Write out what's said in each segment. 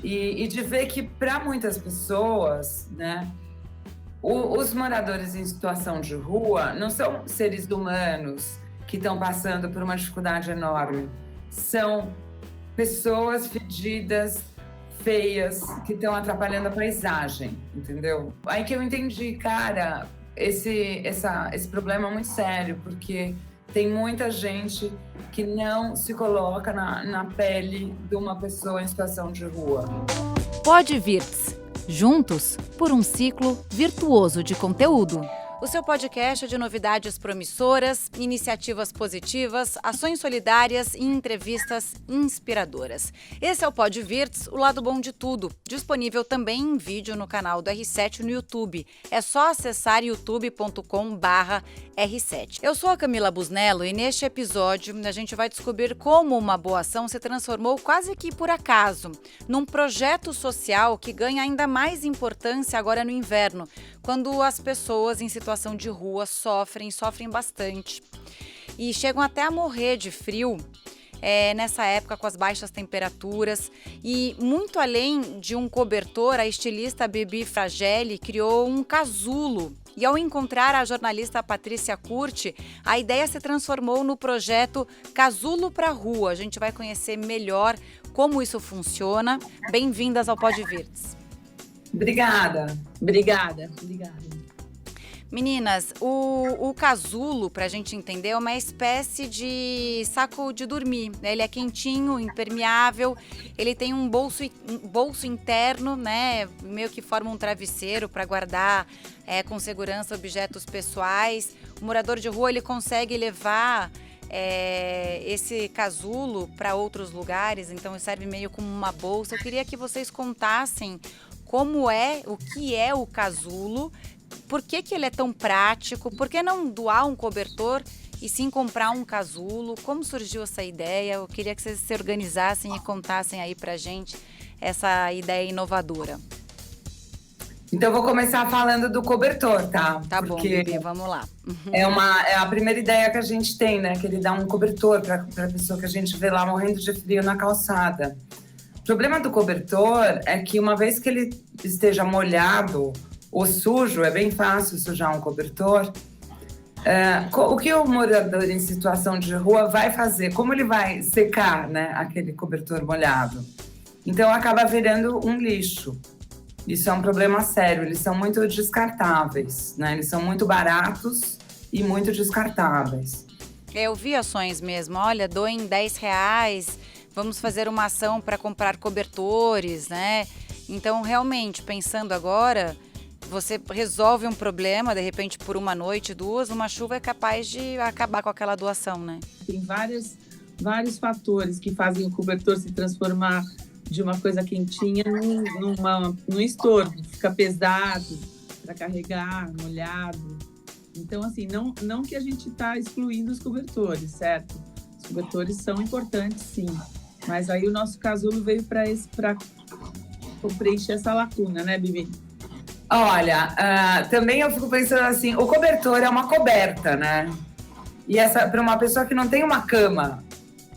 E de ver que para muitas pessoas, né, os moradores em situação de rua não são seres humanos que estão passando por uma dificuldade enorme. São pessoas fedidas, feias, que estão atrapalhando a paisagem, entendeu? Aí que eu entendi, cara, esse problema é muito sério, porque tem muita gente que não se coloca na pele de uma pessoa em situação de rua. Pode Virts. Juntos por um ciclo virtuoso de conteúdo. O seu podcast de novidades promissoras, iniciativas positivas, ações solidárias e entrevistas inspiradoras. Esse é o Pode Virts, o lado bom de tudo, disponível também em vídeo no canal do R7 no YouTube. É só acessar youtube.com/R7. Eu sou a Camila Busnello e neste episódio a gente vai descobrir como uma boa ação se transformou quase que por acaso num projeto social que ganha ainda mais importância agora no inverno, quando as pessoas em situação de rua sofrem bastante e chegam até a morrer de frio nessa época com as baixas temperaturas. E muito além de um cobertor, a estilista Bibi Fragelli criou um casulo. E ao encontrar a jornalista Patrícia Curti, a ideia se transformou no projeto Casulo pra Rua. A gente vai conhecer melhor como isso funciona. Bem-vindas ao Pode Virts. Obrigada. Meninas, o casulo, pra gente entender, é uma espécie de saco de dormir, né? Ele é quentinho, impermeável, ele tem um bolso interno, né? Meio que forma um travesseiro para guardar com segurança objetos pessoais. O morador de rua, ele consegue levar esse casulo para outros lugares, então serve meio como uma bolsa. Eu queria que vocês contassem o que é o casulo, por que ele é tão prático, por que não doar um cobertor e sim comprar um casulo, como surgiu essa ideia? Eu queria que vocês se organizassem e contassem aí pra gente essa ideia inovadora. Então eu vou começar falando do cobertor, tá? Tá bom, Bibi, vamos lá. É a primeira ideia que a gente tem, né? Que ele dá um cobertor para a pessoa que a gente vê lá morrendo de frio na calçada. O problema do cobertor é que uma vez que ele esteja molhado ou sujo, é bem fácil sujar um cobertor. O que o morador em situação de rua vai fazer? Como ele vai secar, né, aquele cobertor molhado? Então acaba virando um lixo. Isso é um problema sério. Eles são muito descartáveis, né? Eles são muito baratos e muito descartáveis. Eu vi ações mesmo. Olha, doem R$10. Vamos fazer uma ação para comprar cobertores, né? Então, realmente, pensando agora, você resolve um problema, de repente, por uma noite, duas, uma chuva é capaz de acabar com aquela doação, né? Tem vários fatores que fazem o cobertor se transformar de uma coisa quentinha num estorvo. Fica pesado para carregar, molhado. Então, assim, não que a gente está excluindo os cobertores, certo? Os cobertores são importantes, sim. Mas aí o nosso casulo veio para preencher essa lacuna, né, Bibi? Olha, também eu fico pensando assim, o cobertor é uma coberta, né? E para uma pessoa que não tem uma cama,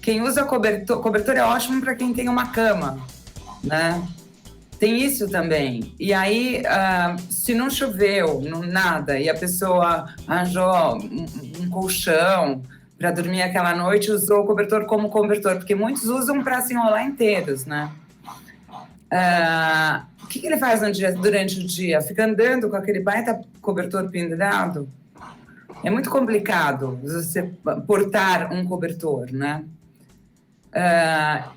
quem usa cobertor é ótimo para quem tem uma cama, né? Tem isso também. E aí, se não choveu, nada, e a pessoa arranjou um colchão para dormir aquela noite, usou o cobertor como cobertor, porque muitos usam para se enrolar inteiros, né? O que ele faz durante o dia? Fica andando com aquele baita cobertor pendurado? É muito complicado você portar um cobertor, né?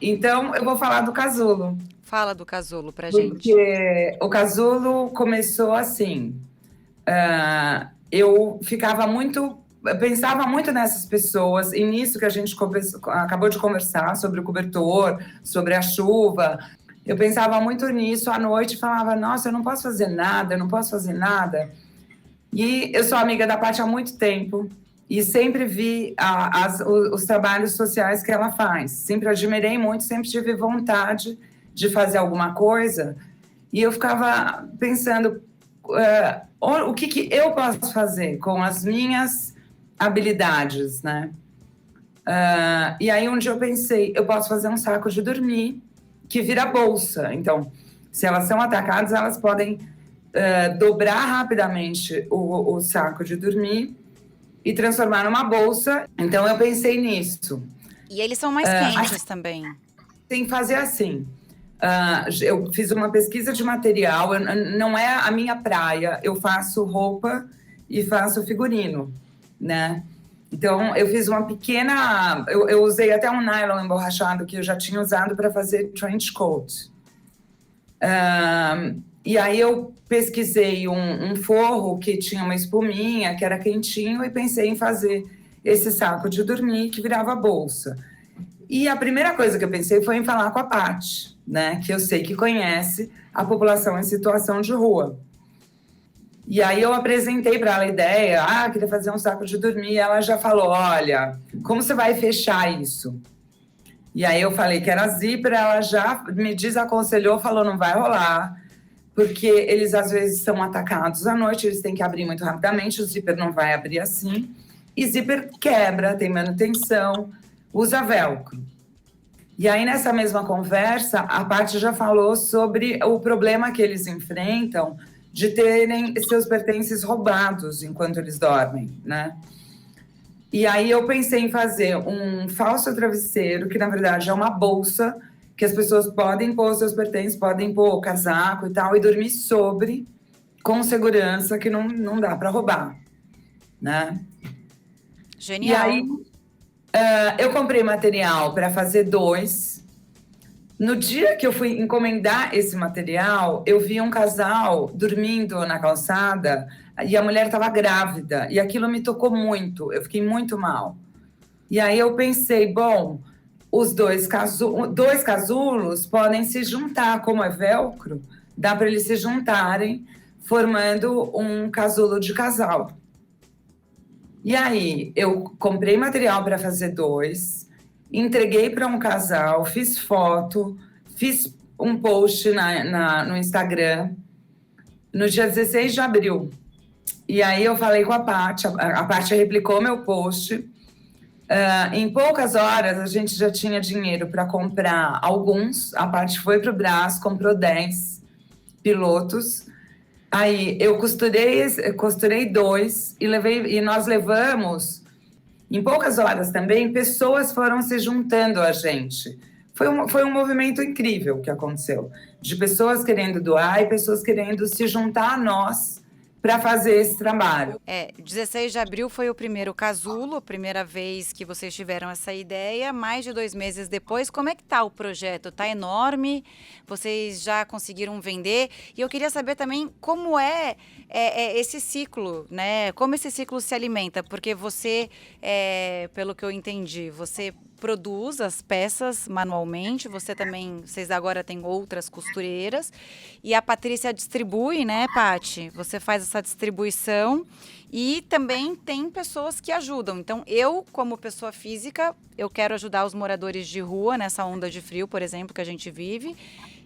Então, eu vou falar do casulo. Fala do casulo pra gente. Porque o casulo começou assim. Eu pensava muito nessas pessoas, e nisso que a gente acabou de conversar, sobre o cobertor, sobre a chuva. Eu pensava muito nisso à noite e falava, nossa, eu não posso fazer nada. E eu sou amiga da Paty há muito tempo e sempre vi os trabalhos sociais que ela faz. Sempre admirei muito, sempre tive vontade de fazer alguma coisa. E eu ficava pensando, o que eu posso fazer com as minhas habilidades, né? E aí um dia eu pensei, eu posso fazer um saco de dormir que vira bolsa. Então, se elas são atacadas, elas podem dobrar rapidamente o saco de dormir e transformar numa bolsa. Então, eu pensei nisso. E eles são mais quentes também. Tem que fazer assim. Eu fiz uma pesquisa de material, não é a minha praia. Eu faço roupa e faço figurino, né? Então, eu fiz uma pequena... Eu usei até um nylon emborrachado que eu já tinha usado para fazer trench coat. E aí eu pesquisei um forro que tinha uma espuminha, que era quentinho, e pensei em fazer esse saco de dormir que virava bolsa. E a primeira coisa que eu pensei foi em falar com a Paty, né? Que eu sei que conhece a população em situação de rua. E aí eu apresentei para ela a ideia, queria fazer um saco de dormir, e ela já falou, olha, como você vai fechar isso? E aí eu falei que era zíper, ela já me desaconselhou, falou, não vai rolar, porque eles às vezes são atacados à noite, eles têm que abrir muito rapidamente, o zíper não vai abrir assim, e zíper quebra, tem manutenção, usa velcro. E aí nessa mesma conversa, a Paty já falou sobre o problema que eles enfrentam de terem seus pertences roubados enquanto eles dormem, né? E aí eu pensei em fazer um falso travesseiro, que na verdade é uma bolsa, que as pessoas podem pôr seus pertences, podem pôr o casaco e tal, e dormir sobre, com segurança, que não dá para roubar, né? Genial. E aí eu comprei material para fazer 2. No dia que eu fui encomendar esse material, eu vi um casal dormindo na calçada e a mulher estava grávida. E aquilo me tocou muito, eu fiquei muito mal. E aí eu pensei, bom, os dois casulos podem se juntar, como é velcro, dá para eles se juntarem, formando um casulo de casal. E aí eu comprei material para fazer 2, entreguei para um casal, fiz foto, fiz um post no Instagram no dia 16 de abril. E aí eu falei com a Paty, a Paty replicou meu post. Em poucas horas a gente já tinha dinheiro para comprar alguns. A Paty foi para o Brás, comprou 10 pilotos. Aí eu costurei 2 e nós levamos... Em poucas horas também, pessoas foram se juntando a gente. Foi um movimento incrível que aconteceu, de pessoas querendo doar e pessoas querendo se juntar a nós para fazer esse trabalho. 16 de abril foi o primeiro casulo, a primeira vez que vocês tiveram essa ideia. Mais de 2 meses depois, como é que tá o projeto? Tá enorme? Vocês já conseguiram vender? E eu queria saber também como é esse ciclo, né? Como esse ciclo se alimenta? Porque você, pelo que eu entendi, você produz as peças manualmente, vocês agora têm outras costureiras, e a Patrícia distribui, né, Paty? Você faz essa distribuição e também tem pessoas que ajudam. Então, eu, como pessoa física, eu quero ajudar os moradores de rua nessa onda de frio, por exemplo, que a gente vive,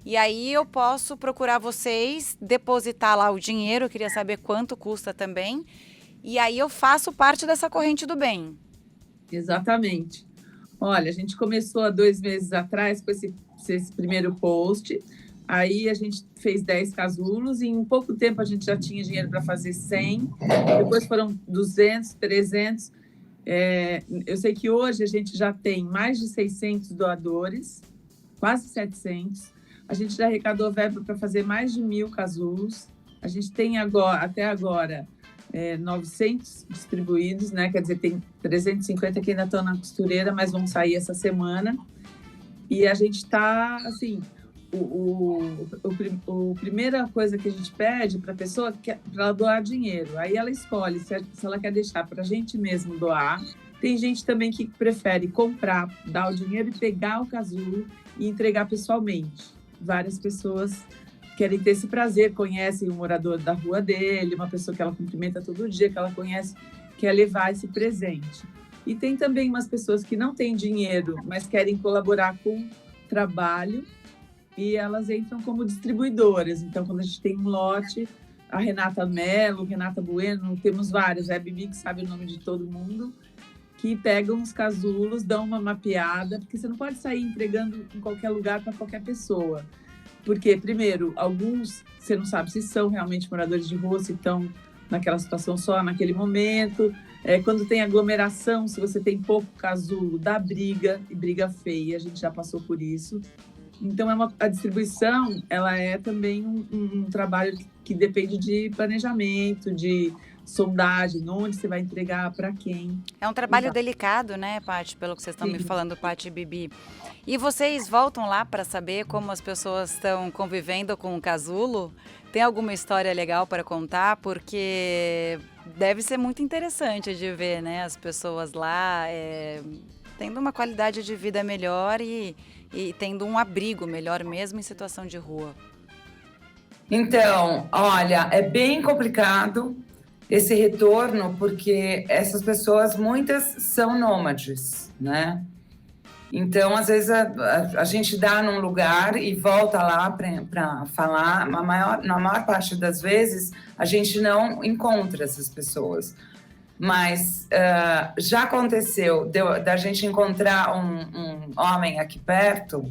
e aí eu posso procurar vocês, depositar lá o dinheiro, eu queria saber quanto custa também, e aí eu faço parte dessa corrente do bem. Exatamente. Olha, a gente começou há 2 meses atrás com esse primeiro post, aí a gente fez 10 casulos e em pouco tempo a gente já tinha dinheiro para fazer 100, depois foram 200, 300. Eu sei que hoje a gente já tem mais de 600 doadores, quase 700. A gente já arrecadou verba para fazer mais de 1.000 casulos. A gente tem até agora 900 distribuídos, né? Quer dizer, tem 350 que ainda estão na costureira, mas vão sair essa semana. E a gente está, assim, a primeira coisa que a gente pede para a pessoa é para ela doar dinheiro. Aí ela escolhe se ela quer deixar para a gente mesmo doar. Tem gente também que prefere comprar, dar o dinheiro e pegar o casulo e entregar pessoalmente. Várias pessoas querem ter esse prazer, conhecem o morador da rua dele, uma pessoa que ela cumprimenta todo dia, que ela conhece, quer levar esse presente. E tem também umas pessoas que não têm dinheiro, mas querem colaborar com o trabalho e elas entram como distribuidoras. Então, quando a gente tem um lote, a Renata Mello, Renata Bueno, temos vários, a Bibi, que sabe o nome de todo mundo, que pegam os casulos, dão uma mapeada, porque você não pode sair entregando em qualquer lugar para qualquer pessoa. Porque, primeiro, alguns você não sabe se são realmente moradores de rua, se estão naquela situação só naquele momento. Quando tem aglomeração, se você tem pouco casulo, dá briga, e briga feia, a gente já passou por isso. Então, a distribuição, ela é também um trabalho que depende de planejamento, de sondagem, onde você vai entregar, para quem. É um trabalho delicado, né, Paty, pelo que vocês estão me falando, Paty e Bibi. E vocês voltam lá para saber como as pessoas estão convivendo com o casulo? Tem alguma história legal para contar? Porque deve ser muito interessante de ver, né, as pessoas lá tendo uma qualidade de vida melhor e tendo um abrigo melhor mesmo em situação de rua. Então, olha, é bem complicado esse retorno, porque essas pessoas, muitas são nômades, né? Então, às vezes, a gente dá num lugar e volta lá para falar. Na maior parte das vezes, a gente não encontra essas pessoas. Mas já aconteceu da gente encontrar um homem aqui perto,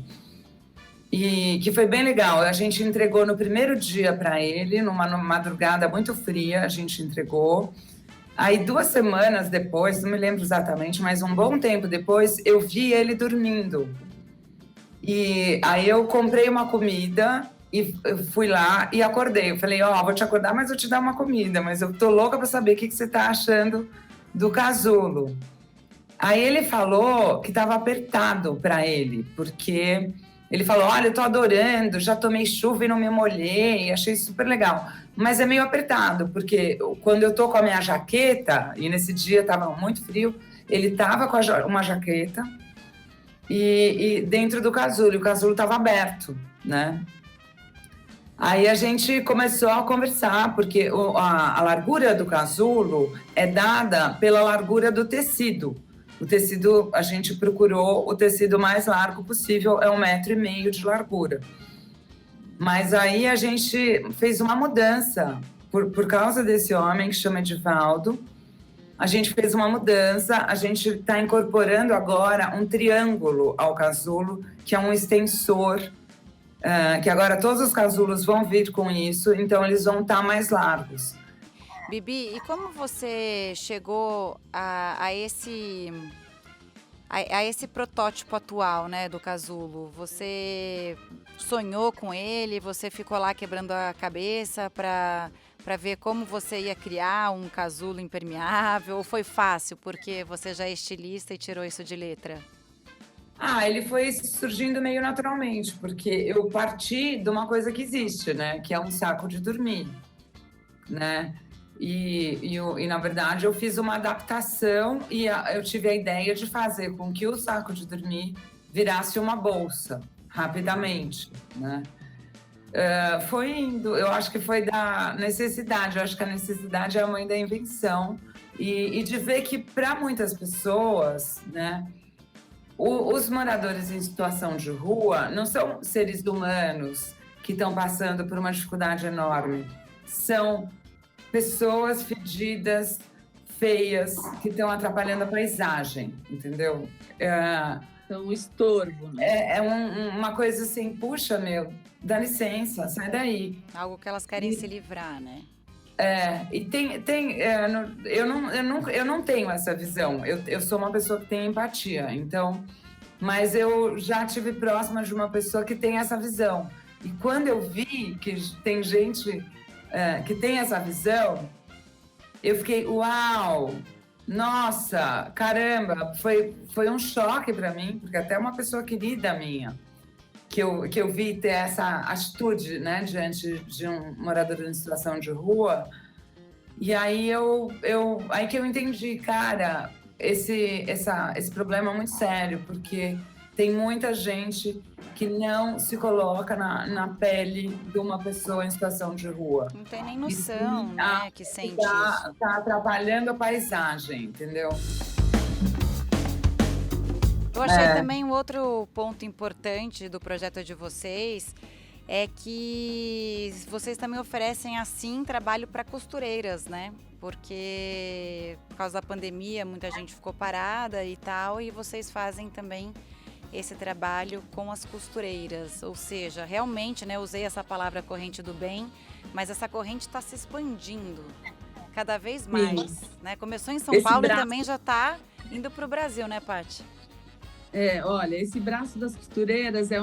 e que foi bem legal. A gente entregou no primeiro dia para ele, numa madrugada muito fria, a gente entregou. Aí 2 semanas depois, não me lembro exatamente, mas um bom tempo depois, eu vi ele dormindo. E aí eu comprei uma comida e eu fui lá e acordei. Eu falei, vou te acordar, mas eu te dar uma comida. Mas eu tô louca para saber o que você tá achando do casulo. Aí ele falou que estava apertado para ele, porque... Ele falou, olha, eu tô adorando, já tomei chuva e não me molhei, achei super legal. Mas é meio apertado, porque quando eu tô com a minha jaqueta, e nesse dia tava muito frio, ele tava com uma jaqueta e dentro do casulo, e o casulo tava aberto, né? Aí a gente começou a conversar, porque a largura do casulo é dada pela largura do tecido. O tecido, a gente procurou o tecido mais largo possível, é 1,5 metro de largura. Mas aí a gente fez uma mudança, por causa desse homem que chama Edivaldo, a gente fez uma mudança, a gente está incorporando agora um triângulo ao casulo, que é um extensor, que agora todos os casulos vão vir com isso, então eles vão estar mais largos. Bibi, e como você chegou a esse protótipo atual, né, do casulo? Você sonhou com ele? Você ficou lá quebrando a cabeça para ver como você ia criar um casulo impermeável? Ou foi fácil porque você já é estilista e tirou isso de letra? Ele foi surgindo meio naturalmente, porque eu parti de uma coisa que existe, né, que é um saco de dormir, né? E na verdade eu fiz uma adaptação e eu tive a ideia de fazer com que o saco de dormir virasse uma bolsa rapidamente, né? Foi indo, eu acho que foi da necessidade, eu acho que a necessidade é a mãe da invenção e de ver que para muitas pessoas, né, os moradores em situação de rua não são seres humanos que estão passando por uma dificuldade enorme, são pessoas fedidas, feias, que estão atrapalhando a paisagem, entendeu? Então, um estorvo, né? Uma coisa assim, puxa, meu, dá licença, sai daí. Algo que elas querem se livrar, né? E eu não tenho essa visão. Eu sou uma pessoa que tem empatia, então... Mas eu já estive próxima de uma pessoa que tem essa visão. E quando eu vi que tem gente... que tem essa visão, eu fiquei, uau, nossa, caramba, foi um choque para mim, porque até uma pessoa querida minha, que eu vi ter essa atitude, né, diante de um morador em situação de rua, e aí aí que eu entendi, cara, esse problema é muito sério, porque tem muita gente que não se coloca na pele de uma pessoa em situação de rua. Não tem nem noção, né, que sente isso. Tá atrapalhando a paisagem, entendeu? Eu achei também um outro ponto importante do projeto de vocês é que vocês também oferecem, assim, trabalho para costureiras, né? Porque por causa da pandemia muita gente ficou parada e tal, e vocês fazem também esse trabalho com as costureiras. Ou seja, realmente, né, usei essa palavra corrente do bem, mas essa corrente está se expandindo cada vez mais, né? Começou em São Paulo e também já está indo para o Brasil, né, Paty? Olha, esse braço das costureiras é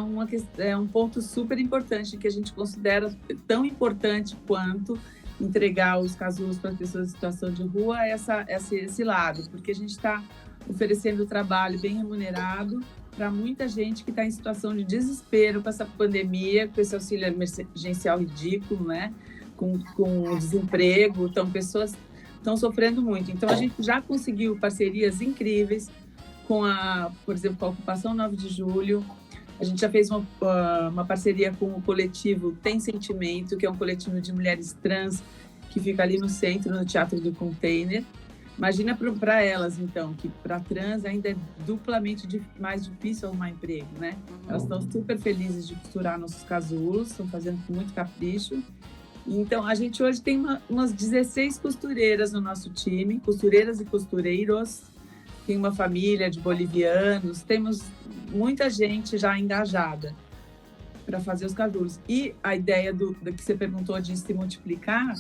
um ponto super importante que a gente considera tão importante quanto entregar os casulos para pessoas em situação de rua, esse lado, porque a gente está oferecendo trabalho bem remunerado para muita gente que está em situação de desespero com essa pandemia, com esse auxílio emergencial ridículo, né? Com desemprego, então pessoas estão sofrendo muito. Então a gente já conseguiu parcerias incríveis por exemplo, com a Ocupação 9 de Julho. A gente já fez uma parceria com o coletivo Tem Sentimento, que é um coletivo de mulheres trans que fica ali no centro, no Teatro do Container. Imagina para elas, então, que para trans ainda é duplamente mais difícil arrumar emprego, né? Elas estão super felizes de costurar nossos casulos, estão fazendo com muito capricho. Então, a gente hoje tem umas 16 costureiras no nosso time, costureiras e costureiros. Tem uma família de bolivianos, temos muita gente já engajada para fazer os casulos. E a ideia do que você perguntou de se multiplicar,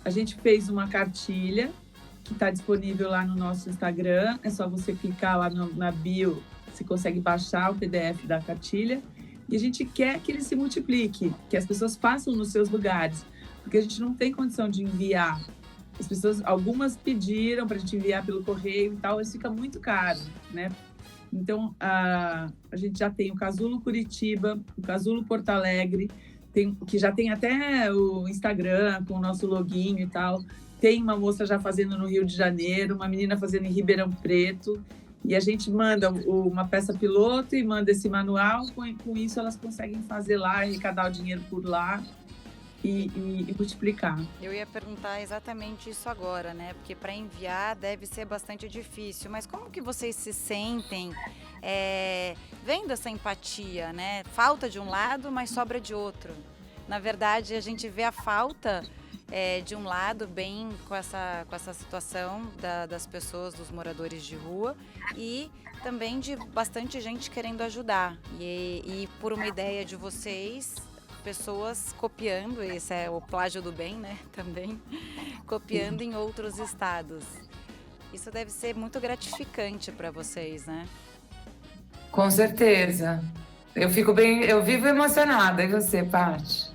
a gente fez uma cartilha que está disponível lá no nosso Instagram. É só você clicar lá na bio, você consegue baixar o PDF da cartilha. E a gente quer que ele se multiplique, que as pessoas façam nos seus lugares, porque a gente não tem condição de enviar. As pessoas, algumas pediram para a gente enviar pelo correio e tal, mas fica muito caro, né? Então, a gente já tem o Casulo Curitiba, o Casulo Porto Alegre, que já tem até o Instagram com o nosso login e tal. Tem uma moça já fazendo no Rio de Janeiro, uma menina fazendo em Ribeirão Preto. E a gente manda uma peça piloto e manda esse manual. Com isso, elas conseguem fazer lá, arrecadar o dinheiro por lá. E multiplicar. Eu ia perguntar exatamente isso agora, né? Porque para enviar deve ser bastante difícil. Mas como que vocês se sentem vendo essa empatia, né? Falta de um lado, mas sobra de outro. Na verdade, a gente vê a falta de um lado bem com essa situação das pessoas, dos moradores de rua, e também de bastante gente querendo ajudar. E por uma ideia de vocês, pessoas copiando, esse é o plágio do bem, né, também, copiando em outros estados. Isso deve ser muito gratificante para vocês, né? Com certeza. Eu vivo emocionada. E você, Paty?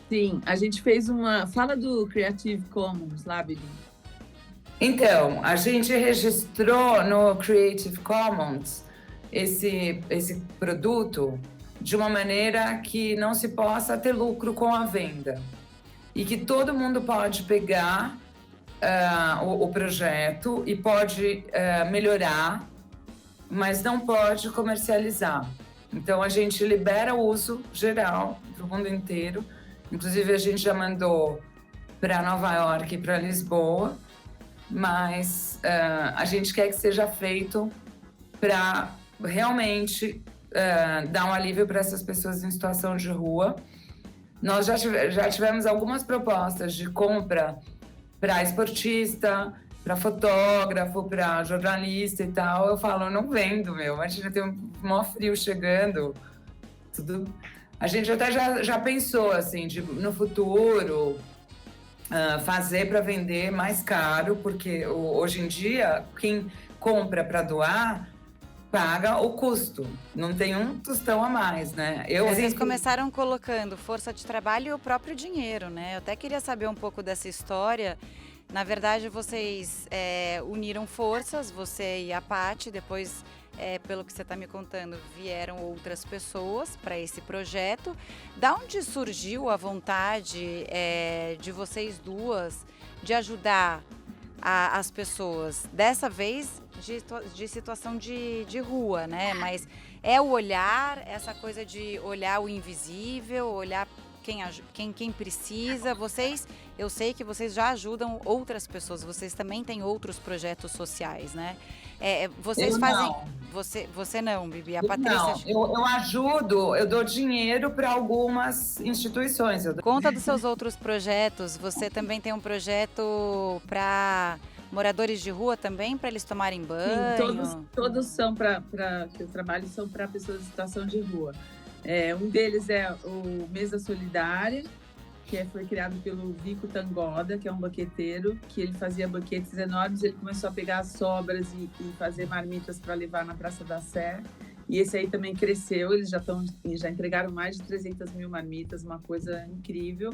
Sim, a gente fez fala do Creative Commons lá, Bibi. Então, a gente registrou no Creative Commons esse produto de uma maneira que não se possa ter lucro com a venda. E que todo mundo pode pegar o projeto e pode melhorar, mas não pode comercializar. Então, a gente libera o uso geral para o mundo inteiro. Inclusive, a gente já mandou para Nova York e para Lisboa, mas a gente quer que seja feito para realmente dar um alívio para essas pessoas em situação de rua. Nós já tivemos algumas propostas de compra para esportista, para fotógrafo, para jornalista e tal. Eu falo, não vendo, imagina, tem um maior frio chegando. Tudo. A gente até já pensou, assim, no futuro, fazer para vender mais caro, porque hoje em dia, quem compra para doar, paga o custo, não tem um tostão a mais, né? Vocês começaram colocando força de trabalho e o próprio dinheiro, né? Eu até queria saber um pouco dessa história. Na verdade, vocês uniram forças, você e a Paty, depois, pelo que você está me contando, vieram outras pessoas para esse projeto. Da onde surgiu a vontade de vocês duas de ajudar as pessoas? Dessa vez, de situação de rua, né? Mas é o olhar, essa coisa de olhar o invisível, olhar quem precisa. Eu sei que vocês já ajudam outras pessoas, vocês também têm outros projetos sociais, né? Vocês fazem... Não. Você não, Bibi, a Não, Patrícia... eu ajudo, eu dou dinheiro para algumas instituições. Conta dos seus outros projetos. Você também tem um projeto para moradores de rua também, para eles tomarem banho? Sim, todos são que eu trabalho são para pessoas em situação de rua. Um deles é o Mesa Solidária, que foi criado pelo Vico Tangoda, que é um banqueteiro, que ele fazia banquetes enormes. Ele começou a pegar as sobras e fazer marmitas para levar na Praça da Sé. E esse aí também cresceu, eles já entregaram mais de 300 mil marmitas, uma coisa incrível.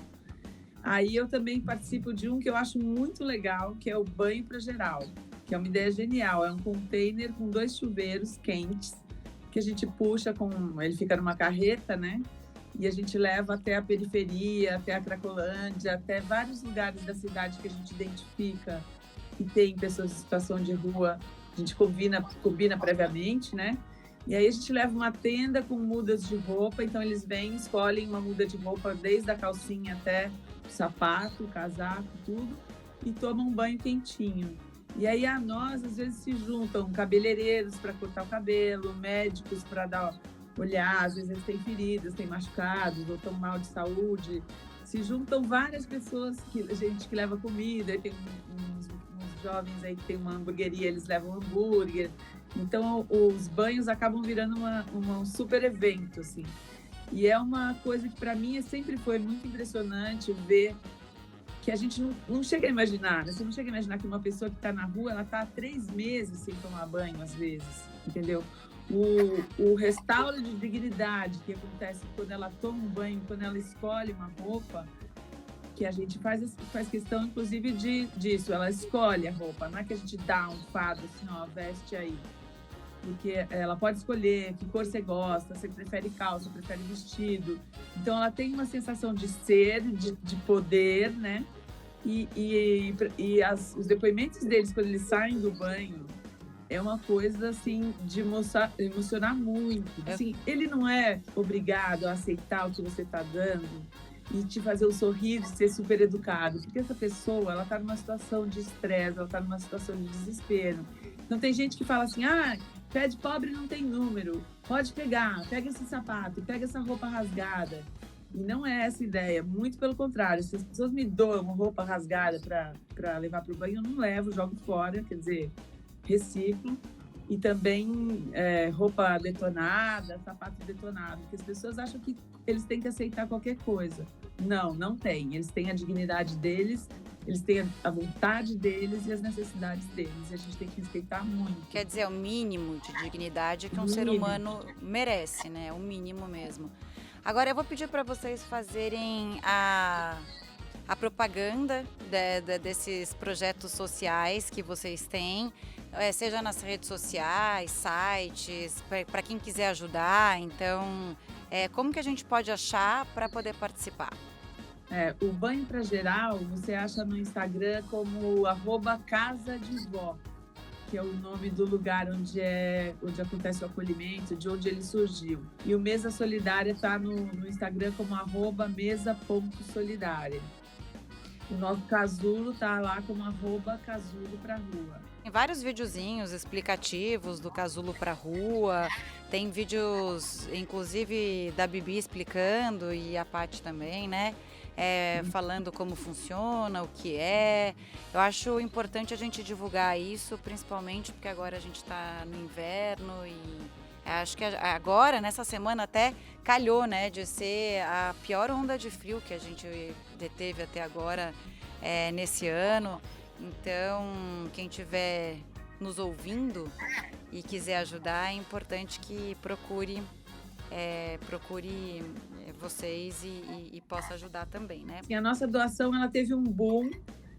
Aí eu também participo de um que eu acho muito legal, que é o Banho para Geral, que é uma ideia genial. É um container com 2 chuveiros quentes, que a gente puxa ele fica numa carreta, né? E a gente leva até a periferia, até a Cracolândia, até vários lugares da cidade que a gente identifica que tem pessoas em situação de rua. A gente combina previamente, né? E aí a gente leva uma tenda com mudas de roupa, então eles vêm, escolhem uma muda de roupa desde a calcinha até o sapato, o casaco, tudo, e tomam um banho quentinho. E aí a nós, às vezes, se juntam cabeleireiros para cortar o cabelo, médicos para olhar, às vezes eles têm feridas, têm machucados, ou estão mal de saúde. Se juntam várias pessoas, gente que leva comida, tem uns jovens aí que tem uma hamburgueria, eles levam hambúrguer. Então, os banhos acabam virando um super evento, assim. E é uma coisa que, para mim, sempre foi muito impressionante ver que a gente não chega a imaginar, né? Você não chega a imaginar que uma pessoa que está na rua, ela está há 3 meses sem tomar banho, às vezes, entendeu? O restauro de dignidade que acontece quando ela toma um banho, quando ela escolhe uma roupa, que a gente faz questão, inclusive, disso. Ela escolhe a roupa, não é que a gente dá um fardo assim, ó, veste aí. Porque ela pode escolher que cor você gosta, você prefere calça, prefere vestido. Então, ela tem uma sensação de ser, de poder, né? Os depoimentos deles, quando eles saem do banho, é uma coisa, assim, de emocionar muito. Assim, ele não é obrigado a aceitar o que você está dando e te fazer um sorriso, ser super educado. Porque essa pessoa, ela está numa situação de estresse, ela está numa situação de desespero. Então, tem gente que fala assim, pé de pobre não tem número, pode pegar, pega esse sapato, pega essa roupa rasgada. E não é essa a ideia, muito pelo contrário. Se as pessoas me doam uma roupa rasgada para levar para o banho, eu não levo, jogo fora, quer dizer, reciclo. E também roupa detonada, sapato detonado, porque as pessoas acham que eles têm que aceitar qualquer coisa. Não tem. Eles têm a dignidade deles, eles têm a vontade deles e as necessidades deles. E a gente tem que respeitar muito. Quer dizer, é o mínimo de dignidade que um ser humano merece, né? O mínimo mesmo. Agora eu vou pedir para vocês fazerem a propaganda desses projetos sociais que vocês têm, seja nas redes sociais, sites, para quem quiser ajudar. Então, como que a gente pode achar para poder participar? O Banho para Geral, você acha no Instagram como @casadevó, que é o nome do lugar onde acontece o acolhimento, de onde ele surgiu. E o Mesa Solidária está no Instagram como @mesa.solidária. O nosso casulo está lá como @casulo pra rua. Tem vários videozinhos explicativos do casulo pra rua, tem vídeos, inclusive, da Bibi explicando e a Paty também, né? Falando como funciona, o que é. Eu acho importante a gente divulgar isso, principalmente porque agora a gente está no inverno e acho que agora, nessa semana, até calhou, né, de ser a pior onda de frio que a gente teve até agora nesse ano. Então, quem estiver nos ouvindo e quiser ajudar, é importante que procure vocês e possa ajudar também, né? E a nossa doação, ela teve um boom.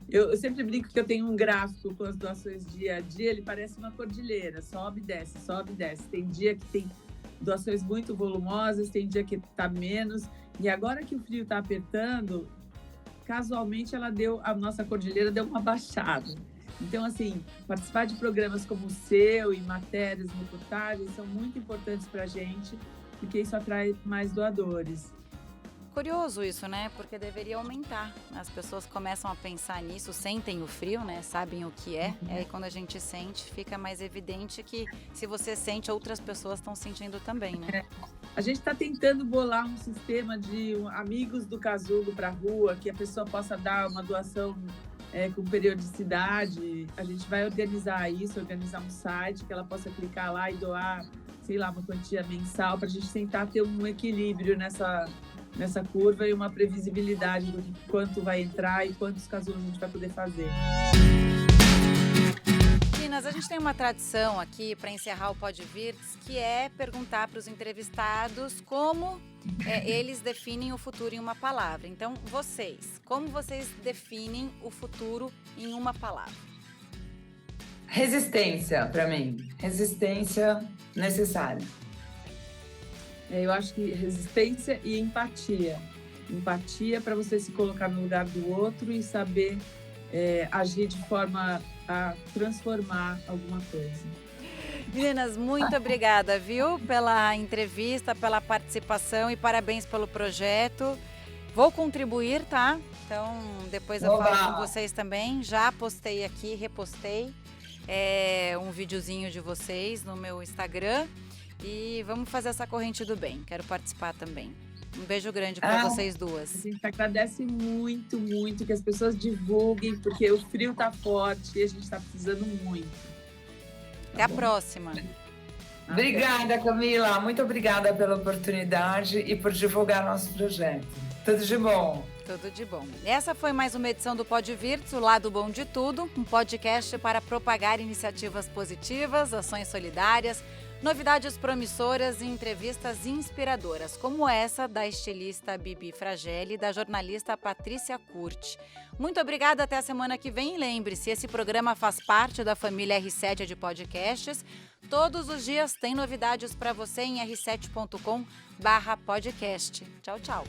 Eu sempre brinco que eu tenho um gráfico com as doações dia a dia, ele parece uma cordilheira, sobe e desce, sobe e desce. Tem dia que tem doações muito volumosas, tem dia que está menos. E agora que o frio está apertando, casualmente a nossa cordilheira deu uma baixada. Então, assim, participar de programas como o seu e matérias, reportagens são muito importantes para a gente, porque isso atrai mais doadores. Curioso isso, né? Porque deveria aumentar. As pessoas começam a pensar nisso, sentem o frio, né? Sabem o que é. E aí quando a gente sente, fica mais evidente que se você sente, outras pessoas estão sentindo também, né? A gente está tentando bolar um sistema de amigos do casulo para a rua, que a pessoa possa dar uma doação com periodicidade. A gente vai organizar isso, organizar um site que ela possa clicar lá e doar, sei lá, uma quantia mensal, para a gente tentar ter um equilíbrio nessa curva e uma previsibilidade do quanto vai entrar e quantos casulos a gente vai poder fazer. Meninas, a gente tem uma tradição aqui para encerrar o Pode Virtus, que é perguntar para os entrevistados como eles definem o futuro em uma palavra. Então, como vocês definem o futuro em uma palavra? Resistência, para mim. Resistência necessária. Eu acho que resistência e empatia. Empatia para você se colocar no lugar do outro e saber agir de forma a transformar alguma coisa. Meninas, muito obrigada, viu? Pela entrevista, pela participação e parabéns pelo projeto. Vou contribuir, tá? Então, depois eu falo com vocês também. Já postei aqui, repostei um videozinho de vocês no meu Instagram. E vamos fazer essa corrente do bem. Quero participar também. Um beijo grande para vocês duas. A gente agradece muito, muito que as pessoas divulguem, porque o frio tá forte e a gente tá precisando muito. Até a próxima. Obrigada, Camila. Muito obrigada pela oportunidade e por divulgar nosso projeto. Tudo de bom. Tudo de bom. Essa foi mais uma edição do Pode Virtus, o lado bom de tudo, um podcast para propagar iniciativas positivas, ações solidárias, novidades promissoras e entrevistas inspiradoras, como essa da estilista Bibi Fragelli e da jornalista Patrícia Curti. Muito obrigada, até a semana que vem. Lembre-se, esse programa faz parte da família R7 de podcasts. Todos os dias tem novidades para você em r7.com/podcast. Tchau, tchau.